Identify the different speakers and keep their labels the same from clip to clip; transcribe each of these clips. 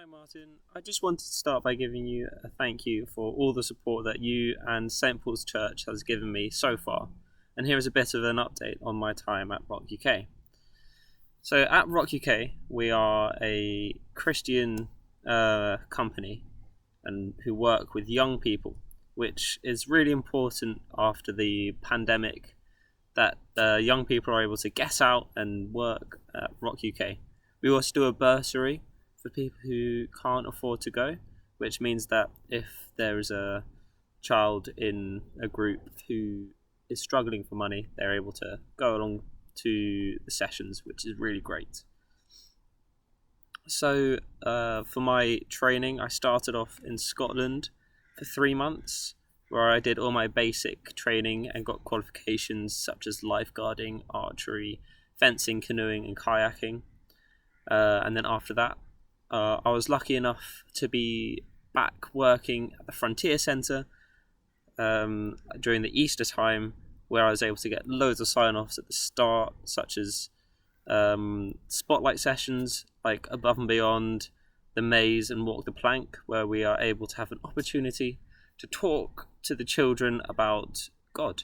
Speaker 1: Martin. I just wanted to start by giving you a thank you for all the support that you and St Paul's Church has given me so far. And here is a bit of an update on my time at Rock UK. So at Rock UK, we are a Christian company and who work with young people, which is really important after the pandemic, that young people are able to get out and work at Rock UK. We also do a bursary for people who can't afford to go, which means that if there is a child in a group who is struggling for money, they're able to go along to the sessions, which is really great. So for my training, I started off in Scotland for 3 months, where I did all my basic training and got qualifications such as lifeguarding, archery, fencing, canoeing and kayaking. And then after that, I was lucky enough to be back working at the Frontier Centre during the Easter time, where I was able to get loads of sign-offs at the start, such as spotlight sessions like Above and Beyond, the Maze and Walk the Plank, where we are able to have an opportunity to talk to the children about God.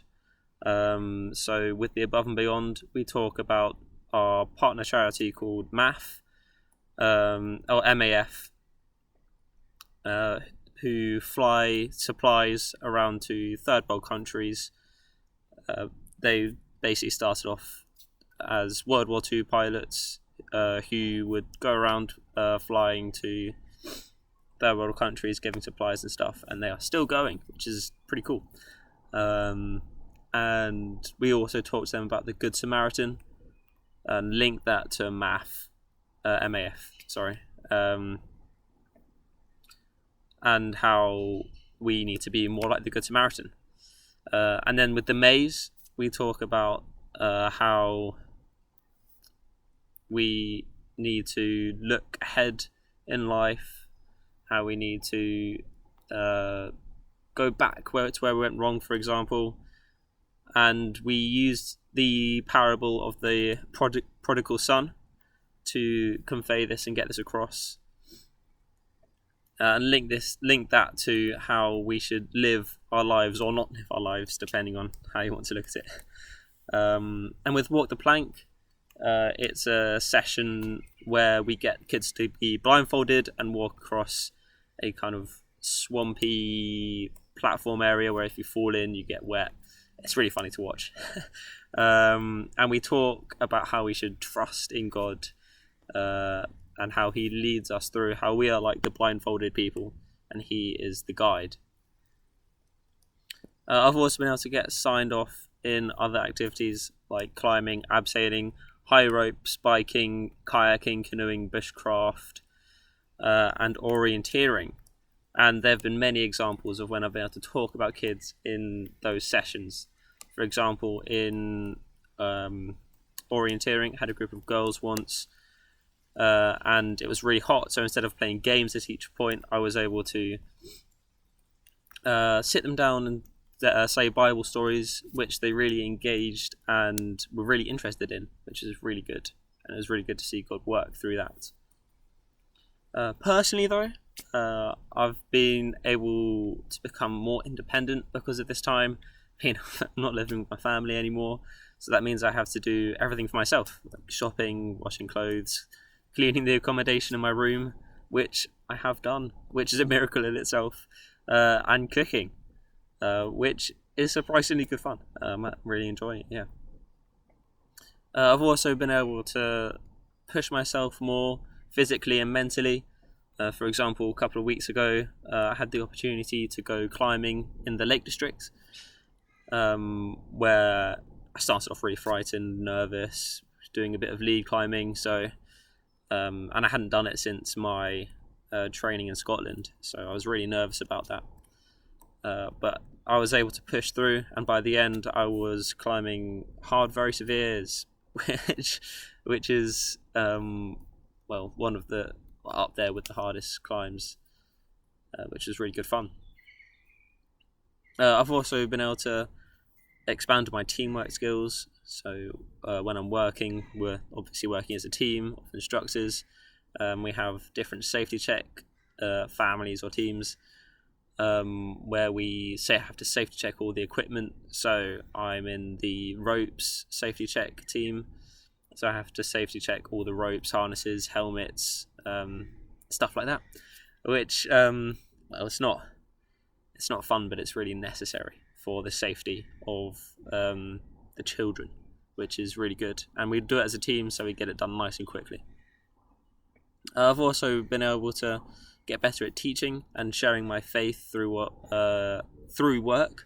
Speaker 1: So with the Above and Beyond, we talk about our partner charity called MAF, or MAF, who fly supplies around to third world countries. They basically started off as World War II pilots who would go around flying to third world countries, giving supplies and stuff, and they are still going, which is pretty cool. And we also talked to them about the Good Samaritan and link that to MAF, and how we need to be more like the Good Samaritan. And then with the Maze, we talk about how we need to look ahead in life, how we need to go back to where we went wrong, for example. And we used the parable of the prodigal son to convey this and get this across, and link that to how we should live our lives or not live our lives, depending on how you want to look at it. And with Walk the Plank, it's a session where we get kids to be blindfolded and walk across a kind of swampy platform area where if you fall in, you get wet. It's really funny to watch. And we talk about how we should trust in God, and how he leads us through, how we are like the blindfolded people and he is the guide. I've also been able to get signed off in other activities like climbing, abseiling, high ropes, biking, kayaking, canoeing, bushcraft, and orienteering. And there have been many examples of when I've been able to talk about kids in those sessions. For example, in orienteering, I had a group of girls once, and it was really hot, so instead of playing games at each point, I was able to sit them down and say Bible stories, which they really engaged and were really interested in, which is really good. And it was really good to see God work through that. Personally though, I've been able to become more independent because of this time. I'm not living with my family anymore, so that means I have to do everything for myself, like shopping, washing clothes, cleaning the accommodation in my room, which I have done, which is a miracle in itself, and cooking, which is surprisingly good fun. I'm really enjoying it, yeah. I've also been able to push myself more physically and mentally. For example, a couple of weeks ago, I had the opportunity to go climbing in the Lake District, where I started off really frightened, nervous, doing a bit of lead climbing, and I hadn't done it since my training in Scotland, so I was really nervous about that. But I was able to push through, and by the end I was climbing hard, very severes, which is one of the up there with the hardest climbs, which is really good fun. I've also been able to expand my teamwork skills. So when I'm working, we're obviously working as a team of instructors, We have different safety check families or teams where we have to safety check all the equipment. So I'm in the ropes safety check team. So I have to safety check all the ropes, harnesses, helmets, stuff like that. Which, it's not fun, but it's really necessary for the safety of the children, which is really good. And we do it as a team, so we get it done nice and quickly. I've also been able to get better at teaching and sharing my faith through work.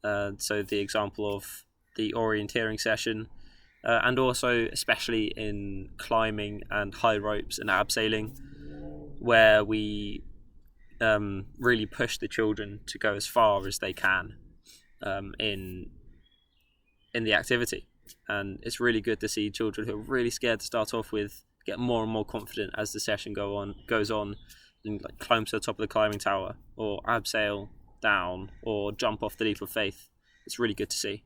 Speaker 1: So the example of the orienteering session, and also especially in climbing and high ropes and abseiling, where we really push the children to go as far as they can in the activity. And it's really good to see children who are really scared to start off with get more and more confident as the session goes on, and like climb to the top of the climbing tower, or abseil down, or jump off the leap of faith. It's really good to see.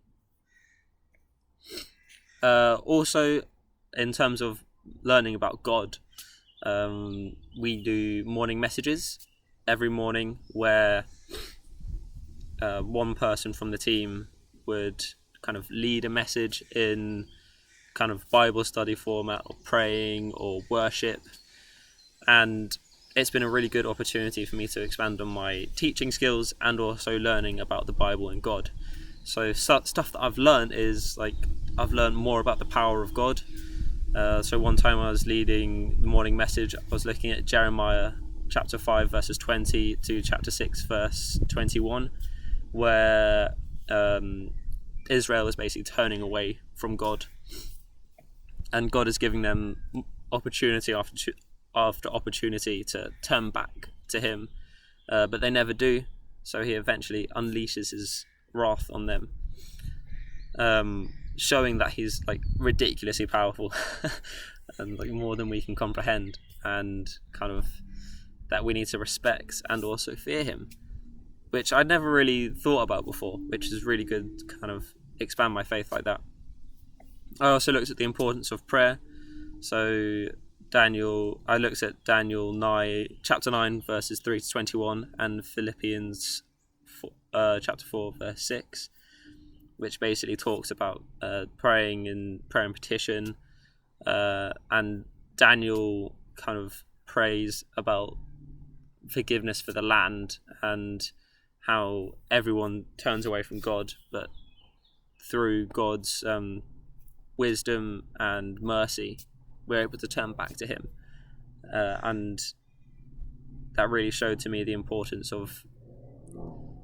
Speaker 1: Also, in terms of learning about God, we do morning messages every morning where one person from the team would kind of lead a message in kind of Bible study format, or praying or worship. And it's been a really good opportunity for me to expand on my teaching skills and also learning about the Bible and God. So stuff that I've learned is I've learned more about the power of God. So one time I was leading the morning message, I was looking at Jeremiah chapter 5 verses 20 to chapter 6 verse 21, where Israel is basically turning away from God, and God is giving them opportunity after opportunity to turn back to him, but they never do. So he eventually unleashes his wrath on them, showing that he's ridiculously powerful and more than we can comprehend, and kind of that we need to respect and also fear him, which I'd never really thought about before, which is really good to kind of expand my faith like that. I also looked at the importance of prayer. So I looked at Daniel 9, chapter 9 verses 3 to 21, and Philippians chapter 4 verse 6, which basically talks about praying and prayer and petition, and Daniel kind of prays about forgiveness for the land and how everyone turns away from God, but through God's wisdom and mercy we're able to turn back to him, and that really showed to me the importance of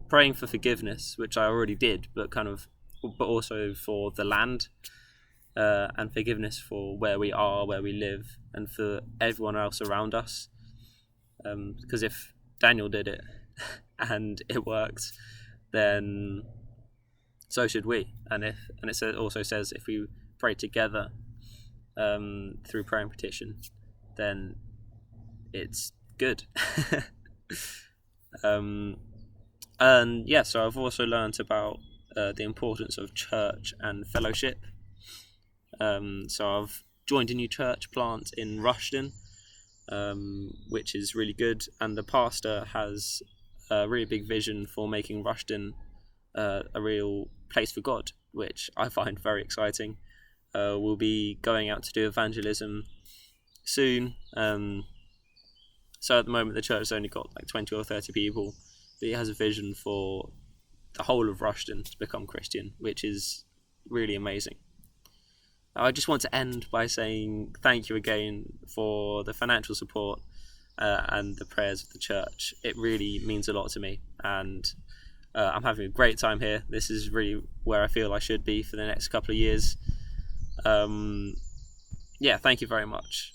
Speaker 1: praying for forgiveness, which I already did, but also for the land, and forgiveness for where we are, where we live, and for everyone else around us, because if Daniel did it and it worked, then so should we. And it also says if we pray together through prayer and petition, then it's good. And yeah, so I've also learned about the importance of church and fellowship. So I've joined a new church plant in Rushden, which is really good, and the pastor has a really big vision for making Rushden a real place for God, which I find very exciting. We'll be going out to do evangelism soon. So at the moment the church has only got 20 or 30 people, but he has a vision for the whole of Rushden to become Christian, which is really amazing. I just want to end by saying thank you again for the financial support and the prayers of the church. It really means a lot to me, and I'm having a great time here. This is really where I feel I should be for the next couple of years. Yeah, thank you very much.